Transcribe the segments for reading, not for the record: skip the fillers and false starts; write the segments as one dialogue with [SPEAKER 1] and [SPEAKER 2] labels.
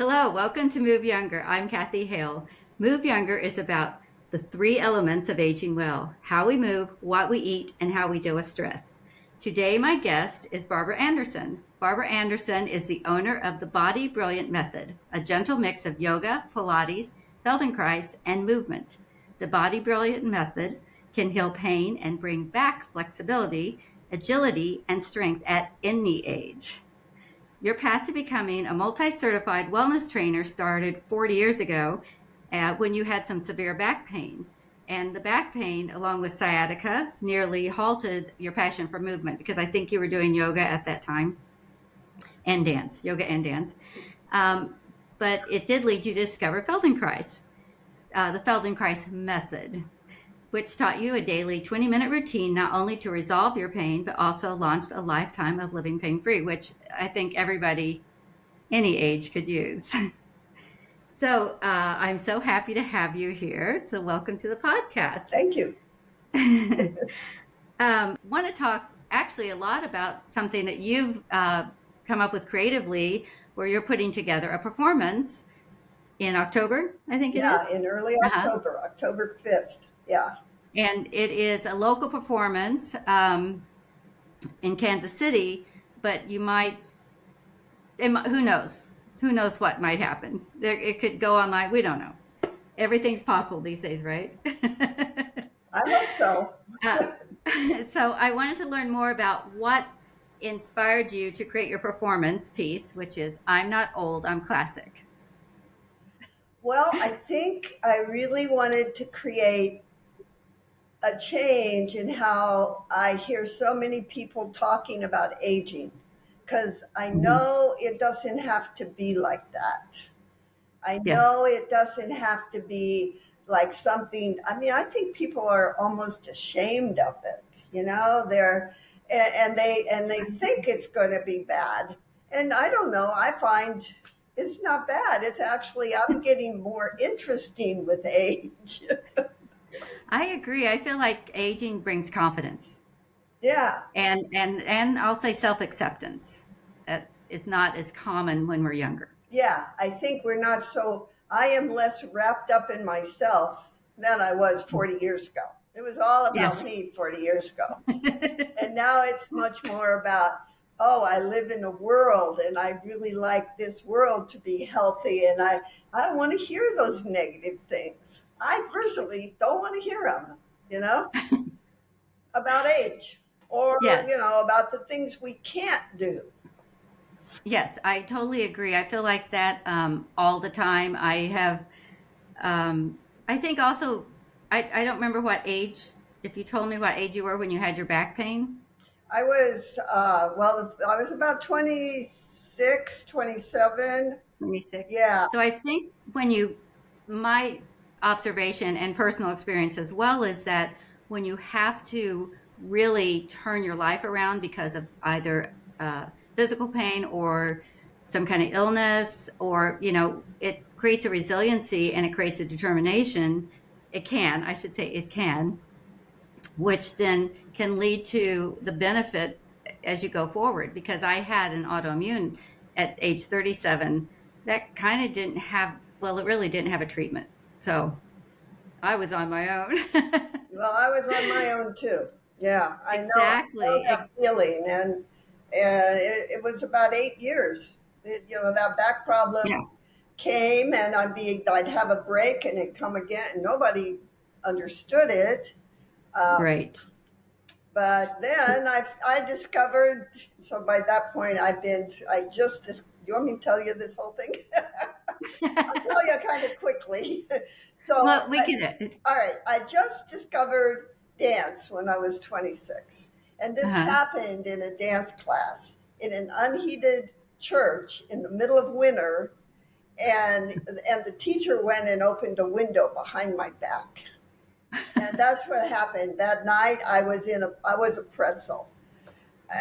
[SPEAKER 1] Hello, welcome to Move Younger. I'm Kathy Hale. Move Younger is about the three elements of aging well: how we move, what we eat, and how we deal with stress. Today, my guest is Barbara Anderson. Barbara Anderson is the owner of the Body Brilliant Method, a gentle mix of yoga, Pilates, Feldenkrais, and movement. The Body Brilliant Method can heal pain and bring back flexibility, agility, and strength at any age. Your path to becoming a multi-certified wellness trainer started 40 years ago when you had some severe back pain. And the back pain, along with sciatica, nearly halted your passion for movement, because I think you were doing yoga at that time and dance, yoga and dance. But it did lead you to discover Feldenkrais, the Feldenkrais method, which taught you a daily 20-minute routine, not only to resolve your pain, but also launched a lifetime of living pain-free, which I think everybody, any age, could use. So I'm so happy to have you here. So welcome to the podcast.
[SPEAKER 2] Thank you.
[SPEAKER 1] Want to talk actually a lot about something that you've come up with creatively, where you're putting together a performance in October, I think it is.
[SPEAKER 2] Yeah, in early October, October 5th. Yeah.
[SPEAKER 1] And it is a local performance in Kansas City, but you might, who knows? Who knows what might happen? It could go online. We don't know. Everything's possible these days, right?
[SPEAKER 2] I hope so.
[SPEAKER 1] So I wanted to learn more about what inspired you to create your performance piece, which is I'm Not Old, I'm Classic.
[SPEAKER 2] Well, I think I really wanted to create a change in how I hear so many people talking about aging, because I know it doesn't have to be like that. I know it doesn't have to be like something. I mean, I think people are almost ashamed of it. And they think it's going to be bad. And I don't know. I find it's not bad. It's actually, I'm getting more interesting with age.
[SPEAKER 1] I agree. I feel like aging brings confidence.
[SPEAKER 2] Yeah.
[SPEAKER 1] And I'll say self-acceptance. That is not as common when we're younger.
[SPEAKER 2] Yeah, I think we're not so, I am less wrapped up in myself than I was 40 years ago. It was all about me 40 years ago. And now it's much more about, oh, I live in a world and I really like this world to be healthy. And I don't want to hear those negative things. I personally don't want to hear them, about age or, about the things we can't do.
[SPEAKER 1] Yes, I totally agree. I feel like that all the time. I have, I think also, I don't remember what age, if you told me what age you were when you had your back pain.
[SPEAKER 2] I was, I was about 26, 27.
[SPEAKER 1] 26.
[SPEAKER 2] Yeah.
[SPEAKER 1] So I think my observation and personal experience as well is that when you have to really turn your life around because of either physical pain or some kind of illness, or, it creates a resiliency and it creates a determination. I should say it can, which then can lead to the benefit as you go forward. Because I had an autoimmune at age 37 that kind of it really didn't have a treatment. So I was on my own.
[SPEAKER 2] Well, I was on my own too. Yeah,
[SPEAKER 1] Exactly.
[SPEAKER 2] I know that feeling. And it was about 8 years. That back problem came and I'd have a break and it'd come again. And nobody understood it.
[SPEAKER 1] Right.
[SPEAKER 2] But then I discovered, so by that point you want me to tell you this whole thing? I'll tell you kind of quickly. So
[SPEAKER 1] well,
[SPEAKER 2] all right, I just discovered dance when I was 26. And this happened in a dance class in an unheated church in the middle of winter. And the teacher went and opened a window behind my back. And that's what happened. That night I was a pretzel.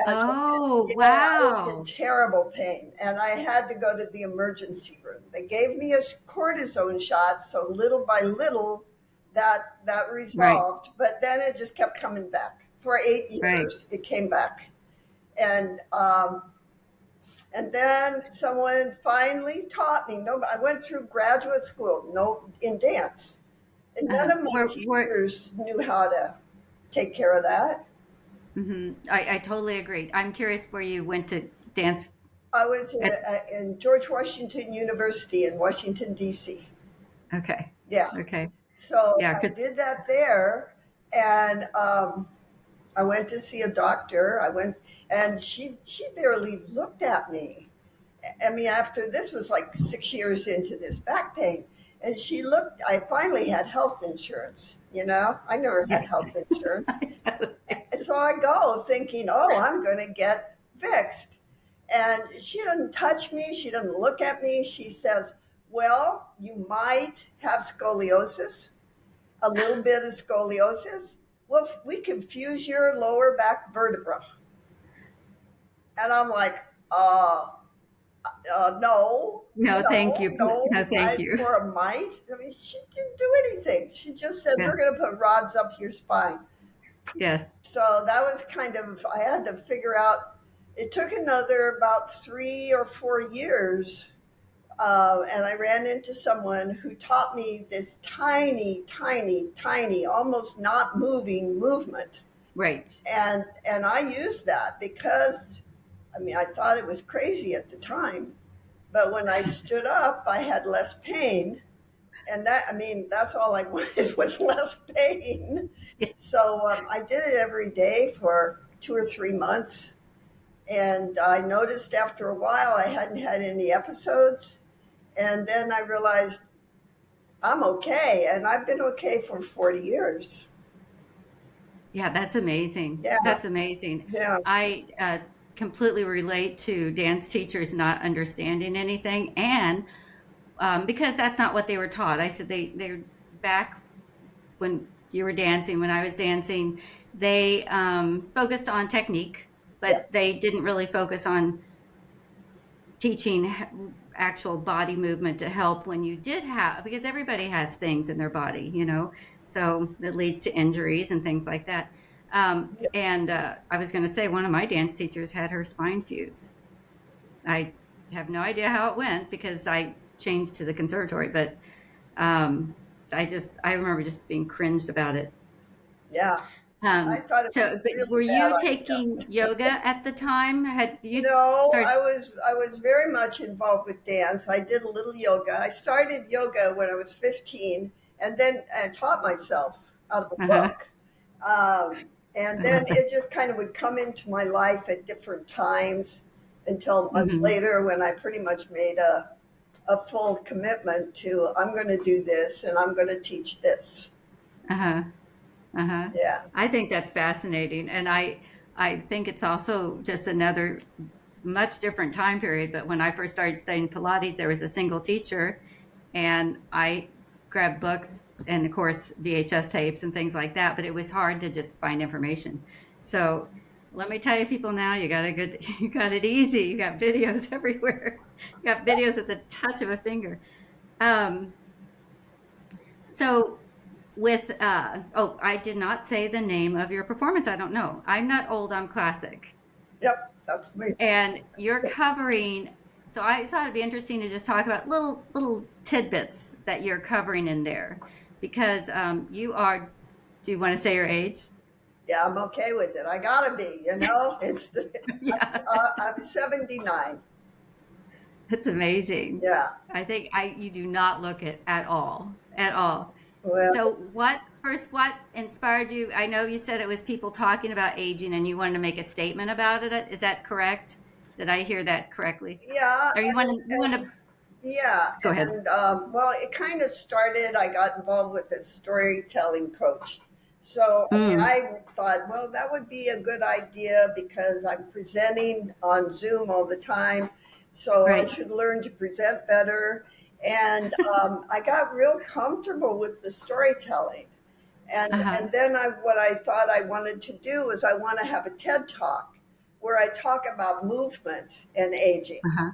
[SPEAKER 1] Oh,
[SPEAKER 2] I
[SPEAKER 1] wow.
[SPEAKER 2] was in terrible pain and I had to go to the emergency room. They gave me a cortisone shot, so little by little that resolved, but then it just kept coming back. For 8 years, it came back. And And then someone finally taught me. No, I went through graduate school, no, in dance, and none of my
[SPEAKER 1] Where
[SPEAKER 2] teachers knew how to take care of that.
[SPEAKER 1] I totally agree. I'm curious where you went to dance
[SPEAKER 2] I was
[SPEAKER 1] at.
[SPEAKER 2] in George Washington University in Washington, D.C.
[SPEAKER 1] Okay.
[SPEAKER 2] Yeah.
[SPEAKER 1] Okay.
[SPEAKER 2] So
[SPEAKER 1] Yeah.
[SPEAKER 2] I did that there, and I went to see a doctor. I went, and she barely looked at me. I mean, after this was like 6 years into this back pain, and she looked. I finally had health insurance. You know, I never had
[SPEAKER 1] Yes.
[SPEAKER 2] health insurance,
[SPEAKER 1] Yes.
[SPEAKER 2] and so I go thinking, oh, I'm going to get fixed. And she doesn't touch me. She doesn't look at me. She says, well, you might have scoliosis, a little bit of scoliosis. Well, we can fuse your lower back vertebra. And I'm like, uh, no,
[SPEAKER 1] No, thank you. No,
[SPEAKER 2] no,
[SPEAKER 1] thank you.
[SPEAKER 2] for a mite. I mean, she didn't do anything. She just said,
[SPEAKER 1] Yeah.
[SPEAKER 2] we're going to put rods up your spine.
[SPEAKER 1] Yes.
[SPEAKER 2] So that was kind of, I had to figure out, it took another about 3 or 4 years. And I ran into someone who taught me this tiny, tiny, tiny, almost not moving movement.
[SPEAKER 1] Right.
[SPEAKER 2] And I used that because, I mean, I thought it was crazy at the time. But when I stood up, I had less pain. And that, I mean, that's all I wanted was less pain.
[SPEAKER 1] Yeah.
[SPEAKER 2] So I did it every day for 2 or 3 months. And I noticed after a while I hadn't had any episodes. And then I realized I'm okay. And I've been okay for 40 years.
[SPEAKER 1] Yeah, that's amazing.
[SPEAKER 2] Yeah.
[SPEAKER 1] That's amazing.
[SPEAKER 2] Yeah.
[SPEAKER 1] I completely relate to dance teachers not understanding anything, and because that's not what they were taught. I said they're back when you were dancing, when I was dancing, they focused on technique,
[SPEAKER 2] Yeah.
[SPEAKER 1] but they didn't really focus on teaching actual body movement to help when you did have, because everybody has things in their body, so that leads to injuries and things like that. And I was going to say, one of my dance teachers had her spine fused. I have no idea how it went because I changed to the conservatory, but I remember just being cringed about it.
[SPEAKER 2] Yeah. I thought it was a
[SPEAKER 1] But
[SPEAKER 2] really
[SPEAKER 1] were
[SPEAKER 2] bad
[SPEAKER 1] you
[SPEAKER 2] idea.
[SPEAKER 1] taking yoga at the time? Had you
[SPEAKER 2] No,
[SPEAKER 1] started?
[SPEAKER 2] I was very much involved with dance. I did a little yoga. I started yoga when I was 15, and then I taught myself out of a
[SPEAKER 1] Uh-huh.
[SPEAKER 2] book. And then it just kind of would come into my life at different times until much
[SPEAKER 1] Hmm.
[SPEAKER 2] later when I pretty much made a full commitment to I'm going to do this and I'm going to teach this.
[SPEAKER 1] Uh-huh. Uh-huh.
[SPEAKER 2] Yeah.
[SPEAKER 1] I think that's fascinating. And I think it's also just another much different time period. But when I first started studying Pilates, there was a single teacher, and I grabbed books and, of course, VHS tapes and things like that. But it was hard to just find information. So let me tell you, people, now you got it easy. You got videos everywhere. You got videos at the touch of a finger. Um, so with oh, I did not say the name of your performance. I don't know. I'm not old, I'm classic.
[SPEAKER 2] Yep. That's me.
[SPEAKER 1] And you're covering, so I thought it'd be interesting to just talk about little tidbits that you're covering in there, because you are, do you want to say your age?
[SPEAKER 2] Yeah, I'm okay with it. I gotta be, It's
[SPEAKER 1] Yeah,
[SPEAKER 2] I'm 79.
[SPEAKER 1] that's amazing.
[SPEAKER 2] Yeah.
[SPEAKER 1] I think you do not look it at all, at all.
[SPEAKER 2] Well,
[SPEAKER 1] So what inspired you? I know you said it was people talking about aging and you wanted to make a statement about it. Is that correct? Did I hear that correctly?
[SPEAKER 2] yeah,
[SPEAKER 1] Or you want
[SPEAKER 2] and
[SPEAKER 1] to
[SPEAKER 2] yeah,
[SPEAKER 1] go ahead.
[SPEAKER 2] and well, it kind of started. I got involved with a storytelling coach. So I mean,
[SPEAKER 1] Mm,
[SPEAKER 2] I thought, well, that would be a good idea because I'm presenting on Zoom all the time, so I
[SPEAKER 1] right.
[SPEAKER 2] should learn to present better. And I got real comfortable with the storytelling.
[SPEAKER 1] Uh-huh.
[SPEAKER 2] And then what I thought I wanted to do was I want to have a TED talk where I talk about movement and aging
[SPEAKER 1] Uh-huh.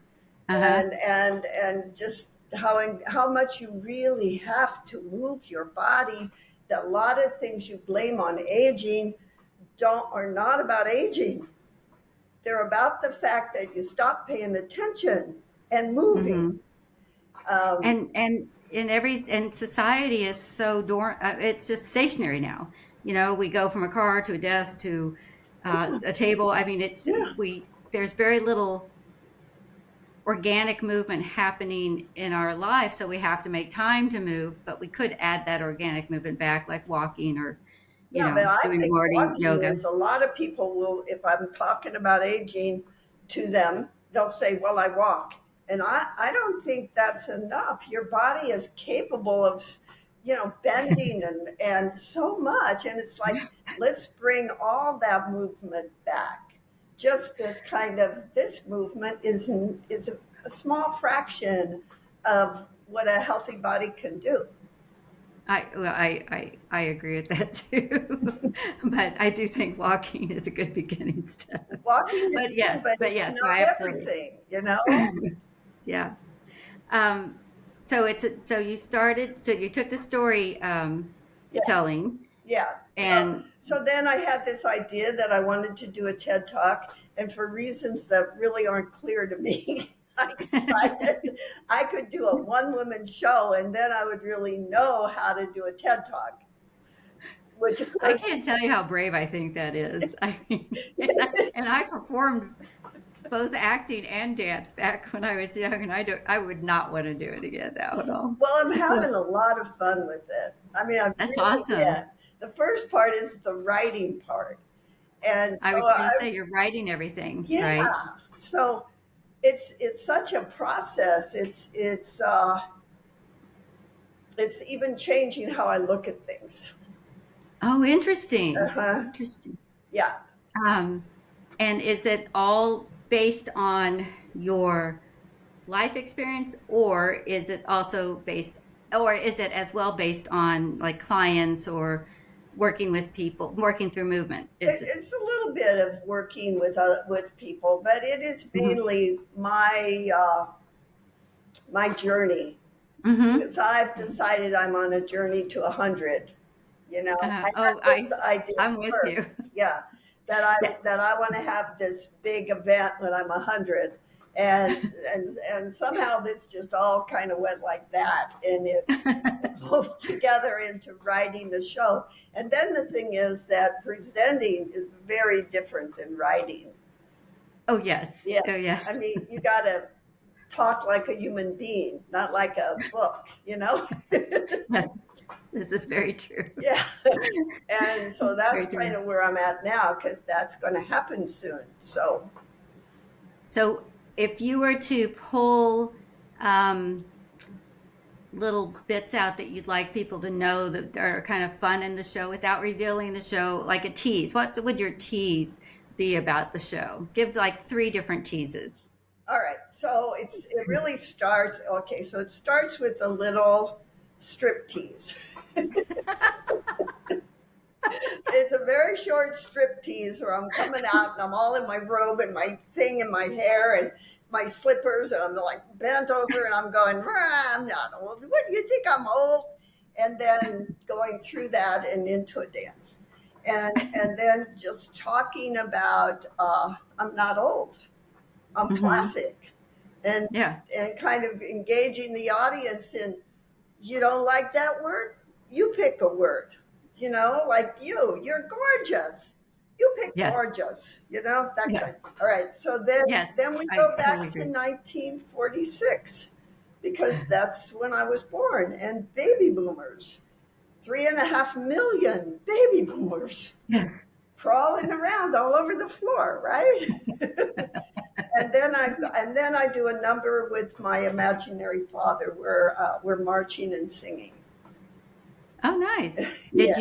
[SPEAKER 1] Uh-huh.
[SPEAKER 2] and just how much you really have to move your body. That a lot of things you blame on aging don't are not about aging. They're about the fact that you stop paying attention and moving.
[SPEAKER 1] Mm-hmm.
[SPEAKER 2] Um,
[SPEAKER 1] And and society is so it's just stationary now. We go from a car to a desk to a table. I mean,
[SPEAKER 2] yeah,
[SPEAKER 1] there's very little organic movement happening in our life, so we have to make time to move, but we could add that organic movement back, like walking or
[SPEAKER 2] yeah, but I
[SPEAKER 1] doing
[SPEAKER 2] think
[SPEAKER 1] morning
[SPEAKER 2] walking
[SPEAKER 1] yoga.
[SPEAKER 2] is a lot of people will, if I'm talking about aging to them, they'll say, well, I walk. And I don't think that's enough. Your body is capable of, bending and so much. And it's like, let's bring all that movement back. Just as kind of this movement is a small fraction of what a healthy body can do.
[SPEAKER 1] I agree with that too. But I do think walking is a good beginning step.
[SPEAKER 2] Walking is good, but
[SPEAKER 1] But
[SPEAKER 2] it's
[SPEAKER 1] yes,
[SPEAKER 2] not
[SPEAKER 1] I absolutely.
[SPEAKER 2] everything, you know?
[SPEAKER 1] Yeah. Um, so you took the story
[SPEAKER 2] Yeah,
[SPEAKER 1] telling
[SPEAKER 2] yes. Well,
[SPEAKER 1] and
[SPEAKER 2] so then I had this idea that I wanted to do a TED Talk, and for reasons that really aren't clear to me, I decided I could do a one-woman show, and then I would really know how to do a TED Talk, which of
[SPEAKER 1] I
[SPEAKER 2] course,
[SPEAKER 1] can't tell you how brave I think that is. I mean, and I performed both acting and dance back when I was young, and I would not want to do it again now at all.
[SPEAKER 2] well, I'm
[SPEAKER 1] So
[SPEAKER 2] having a lot of fun with it. I mean, I
[SPEAKER 1] that's
[SPEAKER 2] really,
[SPEAKER 1] awesome.
[SPEAKER 2] yeah. The first part is the writing part. And
[SPEAKER 1] I
[SPEAKER 2] so
[SPEAKER 1] was going to say you're writing everything,
[SPEAKER 2] yeah,
[SPEAKER 1] right?
[SPEAKER 2] so it's such a process. It's even changing how I look at things.
[SPEAKER 1] Oh, interesting.
[SPEAKER 2] Uh-huh.
[SPEAKER 1] Interesting.
[SPEAKER 2] Yeah.
[SPEAKER 1] Um, and is it all based on your life experience, or is it as well based on like clients or working with people, working through movement? Is it?
[SPEAKER 2] It's a little bit of working with people, but it is
[SPEAKER 1] Mm-hmm.
[SPEAKER 2] mainly my journey.
[SPEAKER 1] Mm-hmm.
[SPEAKER 2] Because I've decided I'm on a journey to 100. I had
[SPEAKER 1] Oh,
[SPEAKER 2] this idea
[SPEAKER 1] I'm with you.
[SPEAKER 2] first, yeah, that I
[SPEAKER 1] That,
[SPEAKER 2] that I want to have this big event when I'm 100, and and somehow this just all kind of went like that, and it moved together into writing the show. And then the thing is that presenting is very different than writing.
[SPEAKER 1] oh yes.
[SPEAKER 2] Yeah,
[SPEAKER 1] Oh yes.
[SPEAKER 2] I mean, you got to talk like a human being, not like a book, you know?
[SPEAKER 1] Yes. This is very true.
[SPEAKER 2] Yeah. And so that's
[SPEAKER 1] Very true.
[SPEAKER 2] kind of where I'm at now because that's going to happen soon. So,
[SPEAKER 1] So if you were to pull um, little bits out that you'd like people to know that are kind of fun in the show without revealing the show, like a tease, what would your tease be about the show? Give like 3 different teases.
[SPEAKER 2] all right. So it really starts. Okay. So it starts with a little strip tease. It's a very short strip tease where I'm coming out and I'm all in my robe and my thing and my hair and my slippers and I'm like bent over and I'm going, I'm not old. What do you think I'm old? And then going through that and into a dance. And then just talking about I'm not old. I'm
[SPEAKER 1] Hmm.
[SPEAKER 2] classic. And
[SPEAKER 1] Yeah.
[SPEAKER 2] and kind of engaging the audience in you don't like that word? You pick a word. Like you're gorgeous. You pick
[SPEAKER 1] Yes.
[SPEAKER 2] gorgeous, that
[SPEAKER 1] Yeah.
[SPEAKER 2] kind. All right. So then
[SPEAKER 1] Yes.
[SPEAKER 2] then we
[SPEAKER 1] I
[SPEAKER 2] go
[SPEAKER 1] totally
[SPEAKER 2] back to
[SPEAKER 1] agree.
[SPEAKER 2] 1946 because that's when I was born and baby boomers. 3.5 million baby boomers
[SPEAKER 1] Yes.
[SPEAKER 2] crawling around all over the floor, right? and then I do a number with my imaginary father where we're marching and singing.
[SPEAKER 1] Oh, nice.
[SPEAKER 2] Yeah.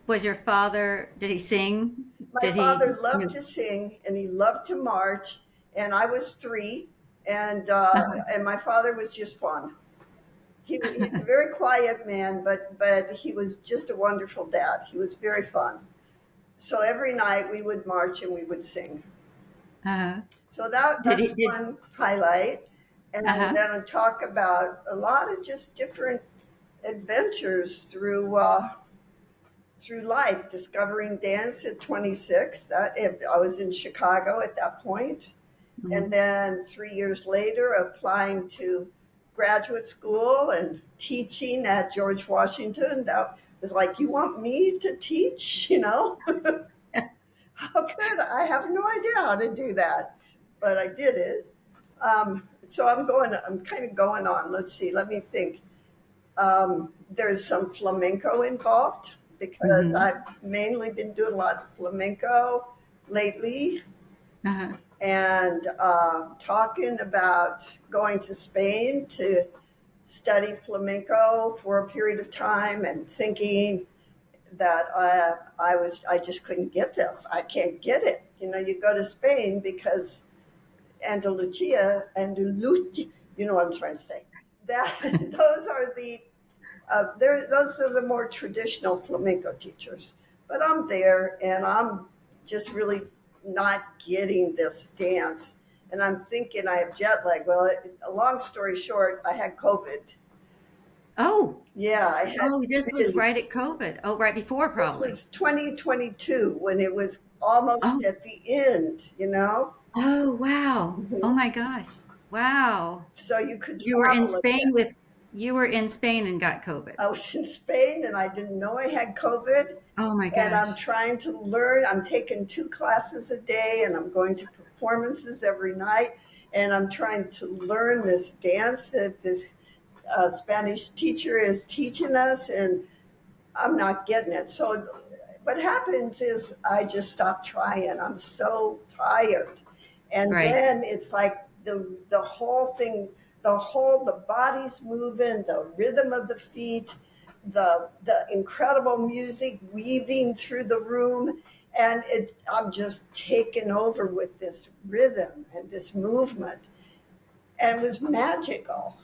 [SPEAKER 1] Was your father, did he sing?
[SPEAKER 2] My
[SPEAKER 1] Did he?
[SPEAKER 2] father loved to sing and he loved to march, and I was 3, and my father was just fun. He's a very quiet man, but he was just a wonderful dad. He was very fun. So every night we would march and we would sing.
[SPEAKER 1] Uh,
[SPEAKER 2] So
[SPEAKER 1] did
[SPEAKER 2] that's
[SPEAKER 1] he? Did
[SPEAKER 2] one highlight, and
[SPEAKER 1] uh-huh.
[SPEAKER 2] then I talk about a lot of just different adventures through life, discovering dance at 26. I was in Chicago at that point. And
[SPEAKER 1] Mhm.
[SPEAKER 2] then 3 years later, applying to graduate school and teaching at George Washington. That was like, you want me to teach? How could I have no idea how to do that, but I did it. So I'm kind of going on. Let's see, let me think. There's some flamenco involved because
[SPEAKER 1] Mhm.
[SPEAKER 2] I've mainly been doing a lot of flamenco lately,
[SPEAKER 1] Uh-huh.
[SPEAKER 2] and talking about going to Spain to study flamenco for a period of time, and thinking that I just couldn't get this. I can't get it. You go to Spain because Andalusia, you know what I'm trying to say. That those are the more traditional flamenco teachers. But I'm there, and I'm just really not getting this dance. And I'm thinking I have jet lag. Well, a long story short, I had COVID.
[SPEAKER 1] Oh,
[SPEAKER 2] Yeah, I had
[SPEAKER 1] oh, this was
[SPEAKER 2] really.
[SPEAKER 1] right at COVID. Oh, right before
[SPEAKER 2] This
[SPEAKER 1] probably.
[SPEAKER 2] was 2022 when it was almost
[SPEAKER 1] Oh,
[SPEAKER 2] at the end.
[SPEAKER 1] oh, wow. Oh
[SPEAKER 2] Mhm.
[SPEAKER 1] my gosh. Wow.
[SPEAKER 2] So you could
[SPEAKER 1] You were in
[SPEAKER 2] travel again.
[SPEAKER 1] Spain with you were in Spain and got COVID.
[SPEAKER 2] I was in Spain and I didn't know I had COVID.
[SPEAKER 1] Oh my
[SPEAKER 2] And I'm
[SPEAKER 1] gosh.
[SPEAKER 2] trying to learn. I'm taking 2 classes a day and I'm going to performances every night. And I'm trying to learn this dance that this Spanish teacher is teaching us. And I'm not getting it. So what happens is I just stop trying. I'm so tired. And
[SPEAKER 1] Right.
[SPEAKER 2] then it's like the whole thing, the body's moving, the rhythm of the feet, the incredible music weaving through the room, and I'm just taken over with this rhythm and this movement, and it was magical.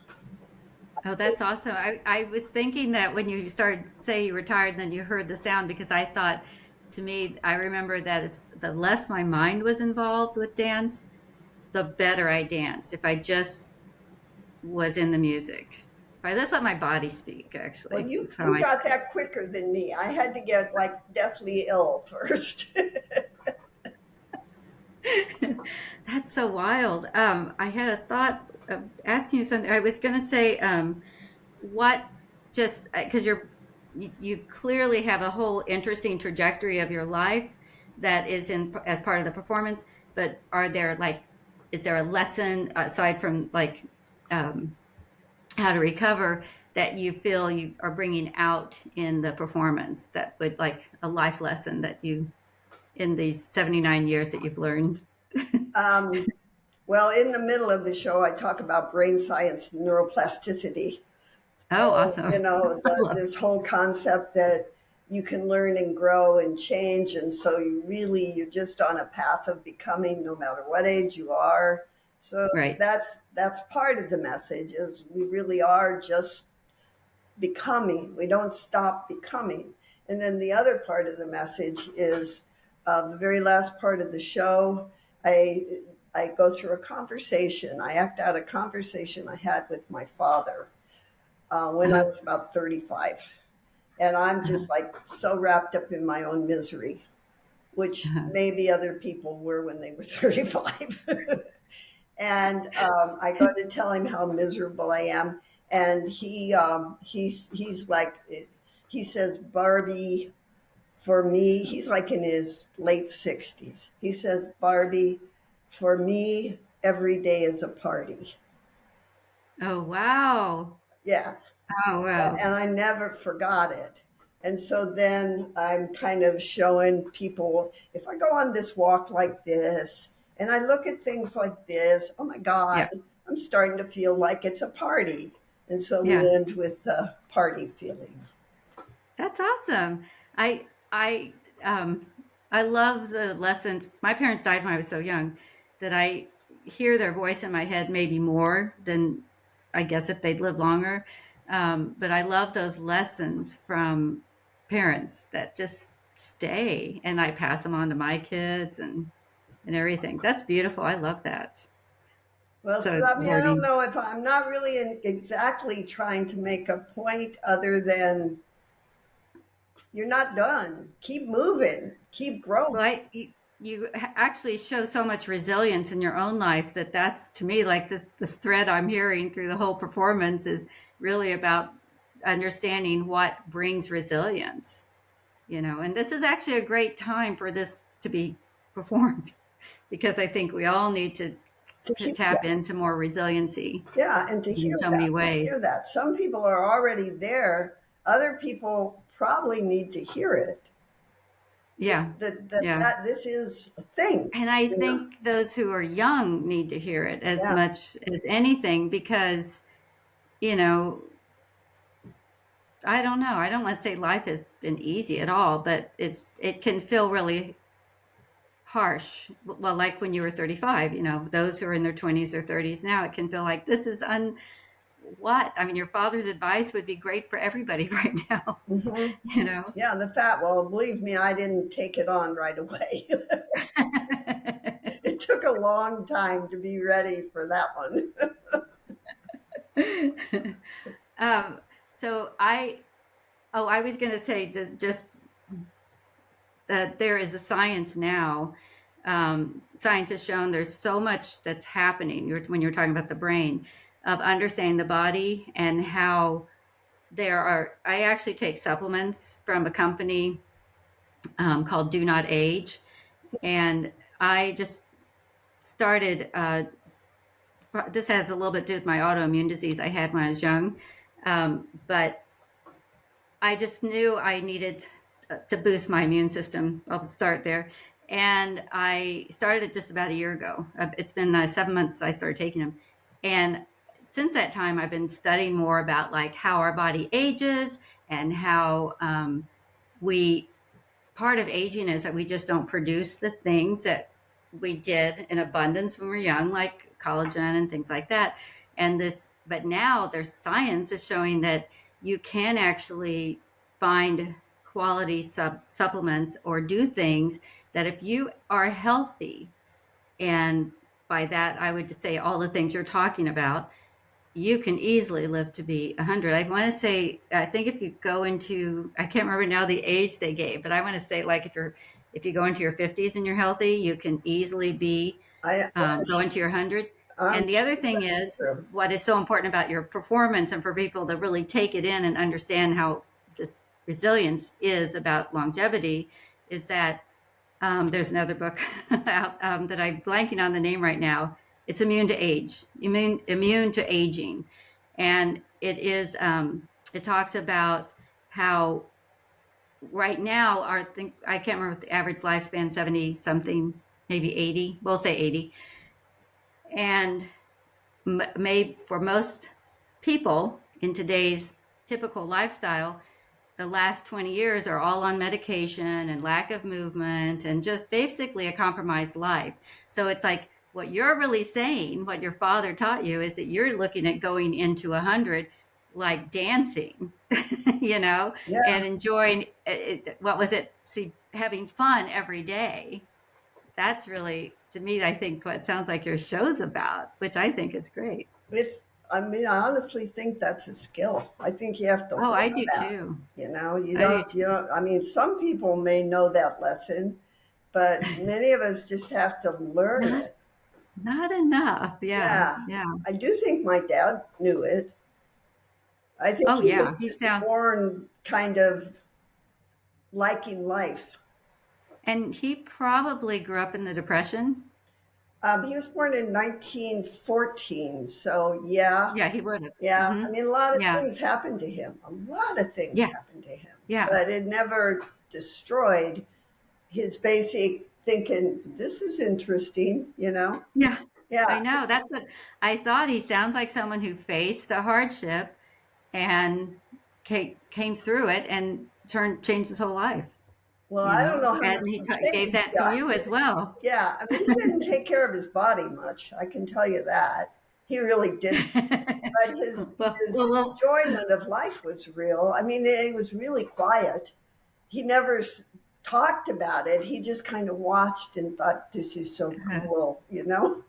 [SPEAKER 1] Oh, that's awesome. I was thinking that when you started to say you were tired and then you heard the sound because I thought to me, I remember that if the less my mind was involved with dance, the better I danced. If I just was in the music. If I just let my body speak,
[SPEAKER 2] Well,
[SPEAKER 1] actually.
[SPEAKER 2] you
[SPEAKER 1] That's how
[SPEAKER 2] you
[SPEAKER 1] I
[SPEAKER 2] got that quicker than me. I had to get like deathly ill first.
[SPEAKER 1] That's so wild. I had a thought of asking you something. I was going to say, what just because you clearly have a whole interesting trajectory of your life that is in as part of the performance. But are there is there a lesson aside from um, how to recover that you feel you are bringing out in the performance that would like a life lesson that you in these 79 years that you've learned?
[SPEAKER 2] um, well, in the middle of the show, I talk about brain science, neuroplasticity.
[SPEAKER 1] Oh,
[SPEAKER 2] So,
[SPEAKER 1] awesome. I love
[SPEAKER 2] this whole concept that you can learn and grow and change. And so you're just on a path of becoming no matter what age you are. So
[SPEAKER 1] right.
[SPEAKER 2] that's part of the message is we really are just becoming. We don't stop becoming. And then the other part of the message is the very last part of the show. I I go through a conversation. I act out a conversation I had with my father when I
[SPEAKER 1] Uh-huh.
[SPEAKER 2] was about 35. And I'm
[SPEAKER 1] Uh-huh.
[SPEAKER 2] just like so wrapped up in my own misery, which
[SPEAKER 1] Uh-huh.
[SPEAKER 2] maybe other people were when they were 35. And I go to tell him how miserable I am. And he's like, he says, Barbie, for me, he's like in his late 60s. He says, Barbie, for me, every day is a party.
[SPEAKER 1] Oh, wow.
[SPEAKER 2] Yeah.
[SPEAKER 1] Oh, wow.
[SPEAKER 2] And I never forgot it. And so then I'm kind of showing people if I go on this walk like this and I look at things like this, oh my God,
[SPEAKER 1] Yeah.
[SPEAKER 2] I'm starting to feel like it's a party. And so we
[SPEAKER 1] Yeah.
[SPEAKER 2] end with the party feeling.
[SPEAKER 1] That's awesome. I I I love the lessons. My parents died when I was so young that I hear their voice in my head maybe more than I guess if they'd lived longer. But I love those lessons from parents that just stay, and I pass them on to my kids and everything. That's beautiful. I love that.
[SPEAKER 2] Well, so
[SPEAKER 1] So
[SPEAKER 2] I mean, I don't
[SPEAKER 1] rewarding.
[SPEAKER 2] know if I'm not really exactly trying to make a point other than you're not done. Keep moving, keep growing.
[SPEAKER 1] Well, you actually show so much resilience in your own life that's to me like the thread I'm hearing through the whole performance is really about understanding what brings resilience, and this is actually a great time for this to be performed because I think we all need to
[SPEAKER 2] To hear
[SPEAKER 1] tap
[SPEAKER 2] that.
[SPEAKER 1] into more resiliency
[SPEAKER 2] Yeah, and to
[SPEAKER 1] in
[SPEAKER 2] hear
[SPEAKER 1] so
[SPEAKER 2] that,
[SPEAKER 1] many ways.
[SPEAKER 2] Some people are already there. Other people probably need to hear it.
[SPEAKER 1] Yeah. Yeah.
[SPEAKER 2] That this is a thing.
[SPEAKER 1] And I
[SPEAKER 2] You know?
[SPEAKER 1] think those who are young need to hear it as
[SPEAKER 2] Yeah.
[SPEAKER 1] much as anything because, you know, I don't know. I don't want to say life has been easy at all, but it can feel really harsh. Well, like when you were 35, those who are in their 20s or 30s now, it can feel like this is what? I mean, your father's advice would be great for everybody right now,
[SPEAKER 2] Hmm.
[SPEAKER 1] you know.
[SPEAKER 2] Yeah, well, believe me, I didn't take it on right away. It took a long time to be ready for that one.
[SPEAKER 1] um, so I was going to say just that there is a science now. Science has shown there's so much that's happening when you're talking about the brain of understanding the body and how I actually take supplements from a company called Do Not Age. And I just started, this has a little bit to do with my autoimmune disease I had when I was young. But I just knew I needed to boost my immune system. I'll start there. And I started it just about a year ago. It's been 7 months I started taking them. And since that time, I've been studying more about like how our body ages and how we part of aging is that we just don't produce the things that we did in abundance when we were young, like collagen and things like that. But now there's science is showing that you can actually find quality supplements or do things that if you are healthy, and by that I would say all the things you're talking about, you can easily live to be 100. I want to say, I think if you go into, I can't remember now the age they gave, but I want to say like if you go into your 50s and you're healthy, you can easily be
[SPEAKER 2] I,
[SPEAKER 1] go into your hundreds.
[SPEAKER 2] I'm
[SPEAKER 1] And the
[SPEAKER 2] sure
[SPEAKER 1] other thing
[SPEAKER 2] that's
[SPEAKER 1] is
[SPEAKER 2] true.
[SPEAKER 1] what is so important about your performance and for people to really take it in and understand how this resilience is about longevity is that there's another book out that I'm blanking on the name right now. It's Immune to Age, Immune to Aging, and it is. It talks about how right now I can't remember the average lifespan, 70 something, maybe 80. We'll say 80, and may for most people in today's typical lifestyle, the last 20 years are all on medication and lack of movement and just basically a compromised life. So it's like what you're really saying, what your father taught you, is that you're looking at going into 100 like dancing,
[SPEAKER 2] Yeah,
[SPEAKER 1] and enjoying what was it? See, having fun every day. That's really, to me, I think what sounds like your show's about, which I think is great.
[SPEAKER 2] it's. I mean, I honestly think that's a skill. I think you have to
[SPEAKER 1] Oh, I
[SPEAKER 2] learn
[SPEAKER 1] do
[SPEAKER 2] that.
[SPEAKER 1] too.
[SPEAKER 2] You know,
[SPEAKER 1] I do
[SPEAKER 2] you don't. I mean, some people may know that lesson, but
[SPEAKER 1] too.
[SPEAKER 2] many of us just have to learn
[SPEAKER 1] Not
[SPEAKER 2] it.
[SPEAKER 1] Not enough. Yeah.
[SPEAKER 2] Yeah,
[SPEAKER 1] Yeah.
[SPEAKER 2] I do think my dad knew it. I think
[SPEAKER 1] Oh,
[SPEAKER 2] he was
[SPEAKER 1] yeah. He
[SPEAKER 2] just
[SPEAKER 1] sounds,
[SPEAKER 2] born kind of liking life.
[SPEAKER 1] and he probably grew up in the Depression.
[SPEAKER 2] He was born in 1914, so yeah,
[SPEAKER 1] Yeah, he would have.
[SPEAKER 2] yeah. I
[SPEAKER 1] Hmm.
[SPEAKER 2] mean, a lot of
[SPEAKER 1] Yeah.
[SPEAKER 2] things happened to him. A lot of things
[SPEAKER 1] Yeah.
[SPEAKER 2] happened to him,
[SPEAKER 1] Yeah.
[SPEAKER 2] but it never destroyed his basic thinking. This is interesting, you know?
[SPEAKER 1] Yeah. I
[SPEAKER 2] Yeah.
[SPEAKER 1] know. That's what I thought. He sounds like someone who faced a hardship and came through it and changed his whole life,
[SPEAKER 2] Well, I don't know how
[SPEAKER 1] and
[SPEAKER 2] much
[SPEAKER 1] he
[SPEAKER 2] he
[SPEAKER 1] gave
[SPEAKER 2] changed.
[SPEAKER 1] that to you as well.
[SPEAKER 2] Yeah. I mean, he didn't take care of his body much. I can tell you that. He really didn't. But his
[SPEAKER 1] Well,
[SPEAKER 2] enjoyment of life was real. I mean, it was really quiet. He never talked about it. He just kind of watched and thought, "This is so cool," you know?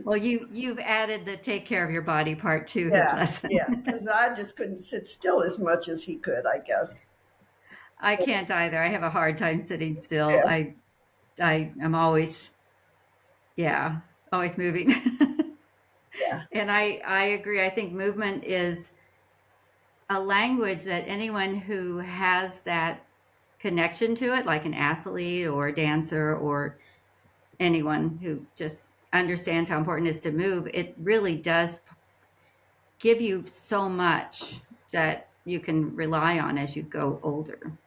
[SPEAKER 1] well, you've added the take care of your body part to his
[SPEAKER 2] Yeah,
[SPEAKER 1] lesson.
[SPEAKER 2] yeah. Because I just couldn't sit still as much as he could, I guess.
[SPEAKER 1] I can't either. I have a hard time sitting still.
[SPEAKER 2] Yeah,
[SPEAKER 1] I am always, yeah, always moving.
[SPEAKER 2] yeah.
[SPEAKER 1] And I agree. I think movement is a language that anyone who has that connection to it, like an athlete or a dancer or anyone who just understands how important it is to move, it really does give you so much that you can rely on as you go older,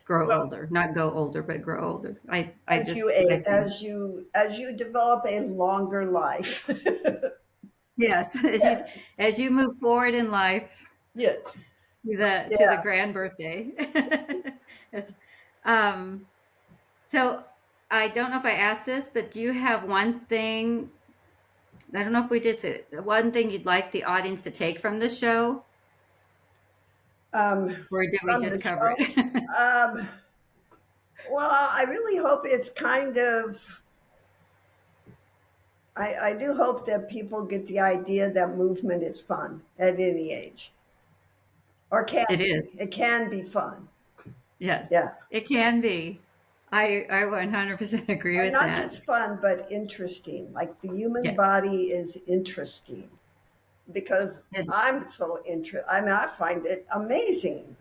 [SPEAKER 1] grow
[SPEAKER 2] Well,
[SPEAKER 1] older, not go older, but grow older. I
[SPEAKER 2] as
[SPEAKER 1] just,
[SPEAKER 2] you
[SPEAKER 1] I
[SPEAKER 2] age,
[SPEAKER 1] think,
[SPEAKER 2] as you develop a longer life.
[SPEAKER 1] yes,
[SPEAKER 2] Yes,
[SPEAKER 1] as you move forward in life
[SPEAKER 2] yes,
[SPEAKER 1] to the
[SPEAKER 2] yeah.
[SPEAKER 1] grand birthday. As, um, so I don't know if I asked this, but do you have one thing? I don't know if we did say one thing you'd like the audience to take from the show,
[SPEAKER 2] Um,
[SPEAKER 1] or did we
[SPEAKER 2] from
[SPEAKER 1] just
[SPEAKER 2] the
[SPEAKER 1] cover
[SPEAKER 2] show.
[SPEAKER 1] it?
[SPEAKER 2] Um, well, I really hope it's kind of. I do hope that people get the idea that movement is fun at any age, or can
[SPEAKER 1] It is.
[SPEAKER 2] be. It can be fun.
[SPEAKER 1] Yes,
[SPEAKER 2] Yeah,
[SPEAKER 1] it can be. I 100% agree
[SPEAKER 2] and
[SPEAKER 1] with
[SPEAKER 2] not
[SPEAKER 1] that.
[SPEAKER 2] just fun, but interesting. Like the human
[SPEAKER 1] Yeah,
[SPEAKER 2] body is interesting because
[SPEAKER 1] it,
[SPEAKER 2] I'm so interested. I mean, I find it amazing.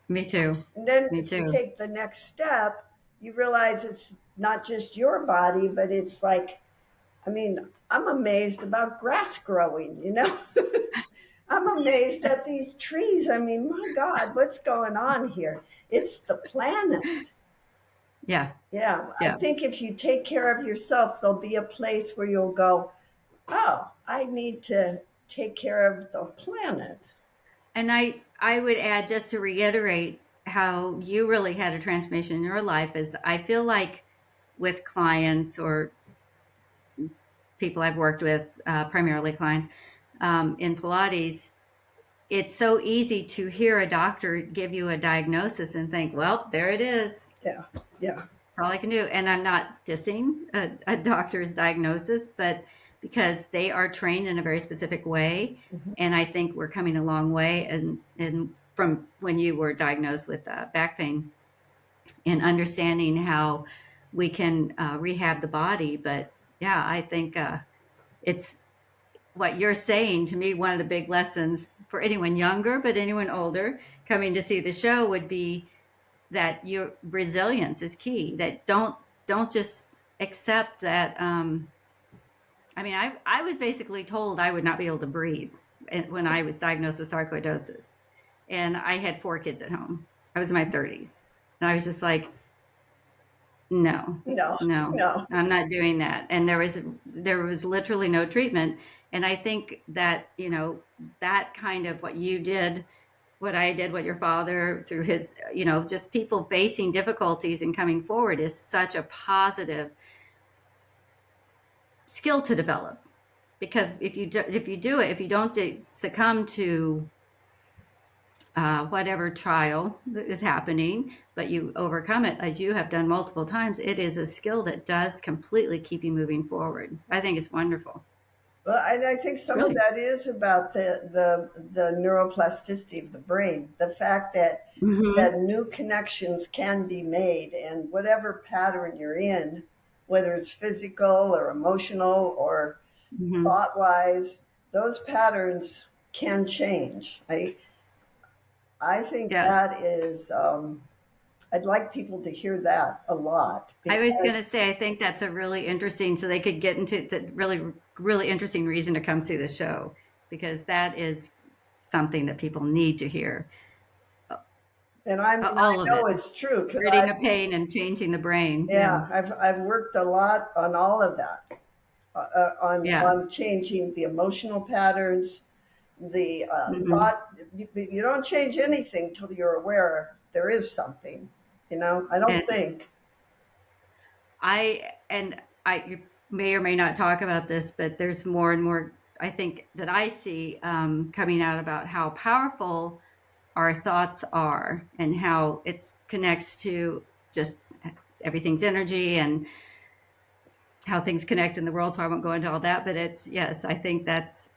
[SPEAKER 1] me too.
[SPEAKER 2] And then
[SPEAKER 1] Me
[SPEAKER 2] if you
[SPEAKER 1] too.
[SPEAKER 2] take the next step, you realize it's not just your body, but it's like, I mean, I'm amazed about grass growing, you know? I'm amazed at these trees. I mean, my God, what's going on here? It's the planet.
[SPEAKER 1] Yeah,
[SPEAKER 2] Yeah, I
[SPEAKER 1] yeah.
[SPEAKER 2] think if you take care of yourself, there'll be a place where you'll go, oh, I need to take care of the planet.
[SPEAKER 1] And I would add, just to reiterate how you really had a transformation in your life, is I feel like with clients or people I've worked with, primarily clients, in Pilates, it's so easy to hear a doctor give you a diagnosis and think, well, there it is.
[SPEAKER 2] Yeah, yeah.
[SPEAKER 1] That's all I can do. And I'm not dissing a doctor's diagnosis, but because they are trained in a very specific way.
[SPEAKER 2] Mhm.
[SPEAKER 1] And I think we're coming a long way. And from when you were diagnosed with back pain, and understanding how we can rehab the body. But yeah, I think it's what you're saying to me. One of the big lessons for anyone younger, but anyone older coming to see the show would be that your resilience is key. That don't just accept that. I mean, I was basically told I would not be able to breathe when I was diagnosed with sarcoidosis, and I had 4 kids at home. I was in my 30s, and I was just like, no,
[SPEAKER 2] No,
[SPEAKER 1] no,
[SPEAKER 2] no.
[SPEAKER 1] I'm not doing that. And there was literally no treatment. And I think that that kind of what you did, what I did, what your father through his, just people facing difficulties and coming forward is such a positive skill to develop. Because if you don't succumb to whatever trial is happening, but you overcome it as you have done multiple times, it is a skill that does completely keep you moving forward. I think it's wonderful.
[SPEAKER 2] Well, and I think some of
[SPEAKER 1] Really.
[SPEAKER 2] that is about the neuroplasticity of the brain, the fact that
[SPEAKER 1] Hmm.
[SPEAKER 2] new connections can be made, and whatever pattern you're in, whether it's physical or emotional or
[SPEAKER 1] Hmm.
[SPEAKER 2] thought wise, those patterns can change. I think
[SPEAKER 1] Yes.
[SPEAKER 2] that is. I'd like people to hear that a lot
[SPEAKER 1] I was going
[SPEAKER 2] because
[SPEAKER 1] to say, I think that's a really interesting, so they could get into the really, really interesting reason to come see the show, because that is something that people need to hear.
[SPEAKER 2] and I mean I
[SPEAKER 1] All of
[SPEAKER 2] know
[SPEAKER 1] it,
[SPEAKER 2] it's true because
[SPEAKER 1] ridding the pain and changing the brain. Yeah.
[SPEAKER 2] yeah, I've worked a lot on all of that,
[SPEAKER 1] Yeah.
[SPEAKER 2] on changing the emotional patterns, the
[SPEAKER 1] Hmm.
[SPEAKER 2] thought. You don't change anything till you're aware there is something. You know, I don't
[SPEAKER 1] And
[SPEAKER 2] think.
[SPEAKER 1] you may or may not talk about this, but there's more and more, I think, that I see coming out about how powerful our thoughts are and how it connects to just everything's energy and how things connect in the world. So I won't go into all that, but yes, I think that's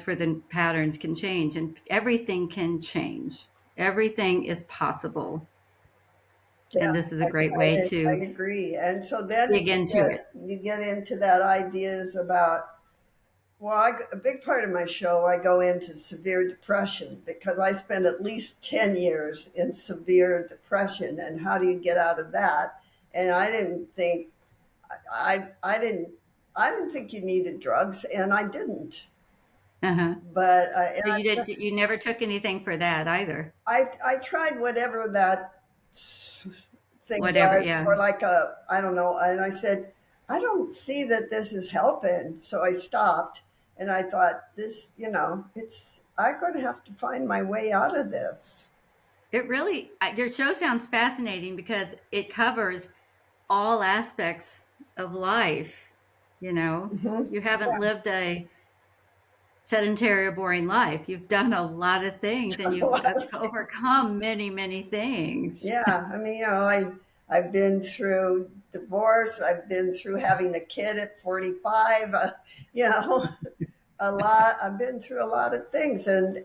[SPEAKER 1] where the patterns can change and everything can change. Everything is possible.
[SPEAKER 2] Yeah,
[SPEAKER 1] And this is a great way
[SPEAKER 2] I
[SPEAKER 1] to
[SPEAKER 2] agree. And so then
[SPEAKER 1] dig into it.
[SPEAKER 2] you get into that ideas about, well, a big part of my show, I go into severe depression because I spent at least 10 years in severe depression. And how do you get out of that? And I didn't think, I didn't, I didn't think you needed drugs, and I didn't.
[SPEAKER 1] Uh-huh.
[SPEAKER 2] But
[SPEAKER 1] So you never took anything for that either.
[SPEAKER 2] I tried whatever that thing
[SPEAKER 1] Whatever,
[SPEAKER 2] was,
[SPEAKER 1] yeah.
[SPEAKER 2] or like I don't know. And I said, I don't see that this is helping. So I stopped, and I thought, this, I'm going to have to find my way out of this.
[SPEAKER 1] It really, your show sounds fascinating because it covers all aspects of life. You know,
[SPEAKER 2] Hmm.
[SPEAKER 1] you haven't lived a sedentary or boring life. You've done a lot of things and you've overcome many, many things.
[SPEAKER 2] Yeah, I mean, I've been through divorce. I've been through having a kid at 45. You know, a lot. I've been through a lot of things, and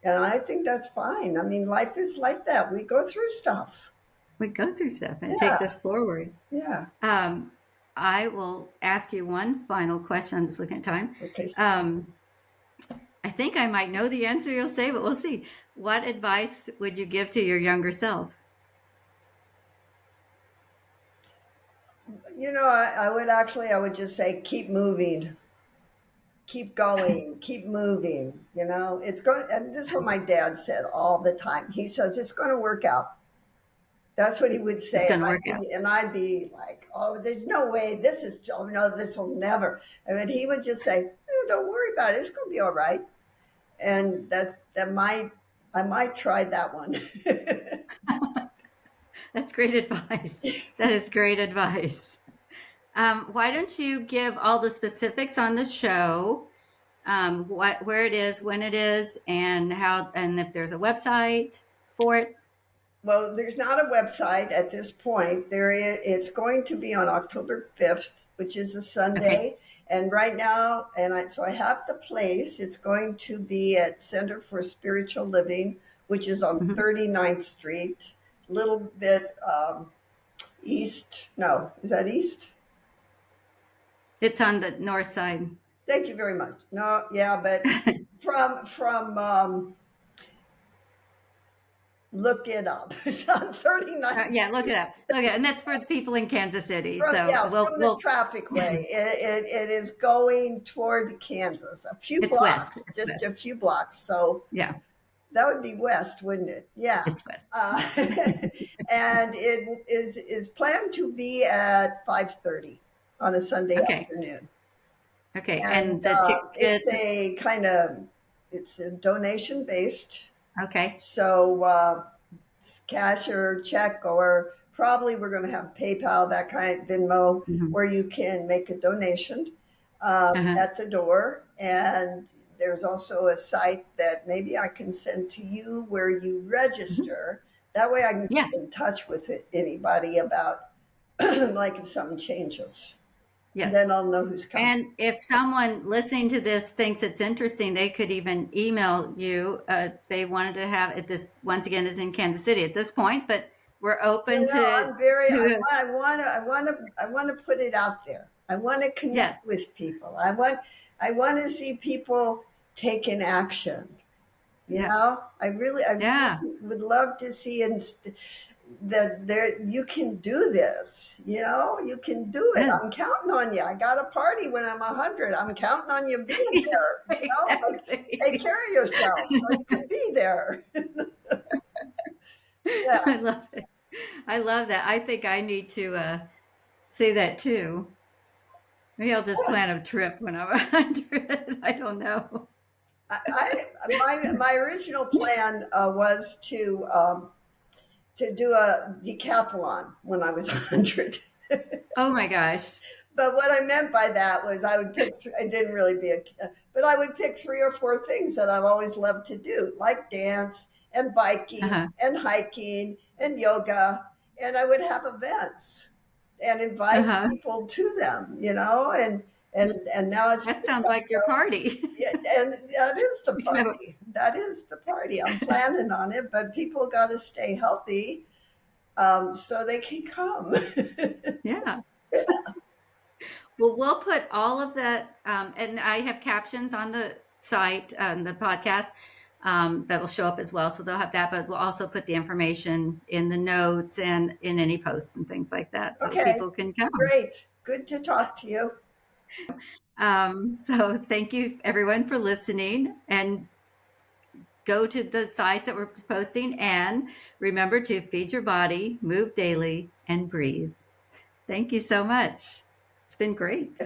[SPEAKER 2] I think that's fine. I mean, life is like that. We go through stuff.
[SPEAKER 1] We go through stuff and it takes
[SPEAKER 2] Yeah,
[SPEAKER 1] us forward.
[SPEAKER 2] yeah.
[SPEAKER 1] Um, I will ask you one final question. I'm just looking at time.
[SPEAKER 2] Okay.
[SPEAKER 1] Um, I think I might know the answer you'll say, but we'll see. What advice would you give to your younger self?
[SPEAKER 2] I would just say, keep moving, keep going, keep moving. It's going, and this is what my dad said all the time. He says, it's going to work out. That's what he would
[SPEAKER 1] It's
[SPEAKER 2] say.
[SPEAKER 1] going to work out.
[SPEAKER 2] And I'd be like, oh, there's no way. Oh no, this will never. And he would just say, don't worry about it. It's going to be all right. And I might try that one.
[SPEAKER 1] That's great advice. That is great advice. Why don't you give all the specifics on the show, where it is, when it is, and how, and if there's a website for it?
[SPEAKER 2] Well, there's not a website at this point. It's going to be on October 5th, which is a
[SPEAKER 1] Okay.
[SPEAKER 2] Sunday. And right now, so I have the place. It's going to be at Center for Spiritual Living, which is on
[SPEAKER 1] Hmm.
[SPEAKER 2] 39th Street, a little bit east. No, is that east?
[SPEAKER 1] It's on the north side.
[SPEAKER 2] Thank you very much. No, yeah, but from look it up. It's on 39th.
[SPEAKER 1] Yeah, look it up. Look it, and that's for people in Kansas City. So
[SPEAKER 2] From the traffic way. It is going toward Kansas, a few
[SPEAKER 1] it's west.
[SPEAKER 2] blocks,
[SPEAKER 1] It's
[SPEAKER 2] just
[SPEAKER 1] west.
[SPEAKER 2] a few blocks. So
[SPEAKER 1] Yeah,
[SPEAKER 2] that would be west, wouldn't it? Yeah.
[SPEAKER 1] it's west.
[SPEAKER 2] Uh, and it is planned to be at 5:30 on a Sunday
[SPEAKER 1] Okay.
[SPEAKER 2] afternoon.
[SPEAKER 1] Okay. And
[SPEAKER 2] And
[SPEAKER 1] the tickets.
[SPEAKER 2] it's a donation based.
[SPEAKER 1] Okay.
[SPEAKER 2] So cash or check, or probably we're going to have PayPal, that kind of Venmo,
[SPEAKER 1] Hmm.
[SPEAKER 2] where you can make a donation
[SPEAKER 1] Uh-huh.
[SPEAKER 2] at the door. And there's also a site that maybe I can send to you where you
[SPEAKER 1] Hmm.
[SPEAKER 2] register. That way I can get
[SPEAKER 1] Yes.
[SPEAKER 2] in touch with anybody about like if something changes. Then
[SPEAKER 1] Yes.
[SPEAKER 2] I'll know who's coming.
[SPEAKER 1] And if someone listening to this thinks it's interesting, they could even email you if they wanted to have it. This once again is in Kansas City at this point, but we're open to.
[SPEAKER 2] I'm very.
[SPEAKER 1] to
[SPEAKER 2] I want to put it out there. I want to connect
[SPEAKER 1] yes.
[SPEAKER 2] with people. I want to see people taking action.
[SPEAKER 1] Yeah.
[SPEAKER 2] I
[SPEAKER 1] Yeah.
[SPEAKER 2] really would love to see that you can do this. You can do it.
[SPEAKER 1] Yes.
[SPEAKER 2] I'm counting on you. I got a party when I'm 100. I'm counting on you being there. But take
[SPEAKER 1] Exactly.
[SPEAKER 2] care of yourself so you can be there. Yeah.
[SPEAKER 1] I love it. I love that. I think I need to say that too. Maybe I'll just plan a trip when I'm 100. I don't know.
[SPEAKER 2] My original plan was to do a decathlon when I was 100.
[SPEAKER 1] Oh my gosh.
[SPEAKER 2] But what I meant by that was I would pick. I didn't really be but I would pick 3 or 4 things that I've always loved to do, like dance and biking
[SPEAKER 1] Uh-huh.
[SPEAKER 2] and hiking and yoga, and I would have events and invite
[SPEAKER 1] Uh-huh.
[SPEAKER 2] people to them, and and now it's
[SPEAKER 1] That sounds like your party.
[SPEAKER 2] yeah, and that is the
[SPEAKER 1] You know,
[SPEAKER 2] party. That is the party. I'm planning on it, but people got to stay healthy so they can come.
[SPEAKER 1] yeah. Well, we'll put all of that, and I have captions on the site, the podcast, that'll show up as well. So they'll have that, but we'll also put the information in the notes and in any posts and things like that, so
[SPEAKER 2] Okay,
[SPEAKER 1] people can come.
[SPEAKER 2] great. Good to talk to you.
[SPEAKER 1] So thank you everyone for listening, and go to the sites that we're posting, and remember to feed your body, move daily, and breathe. Thank you so much. It's been great.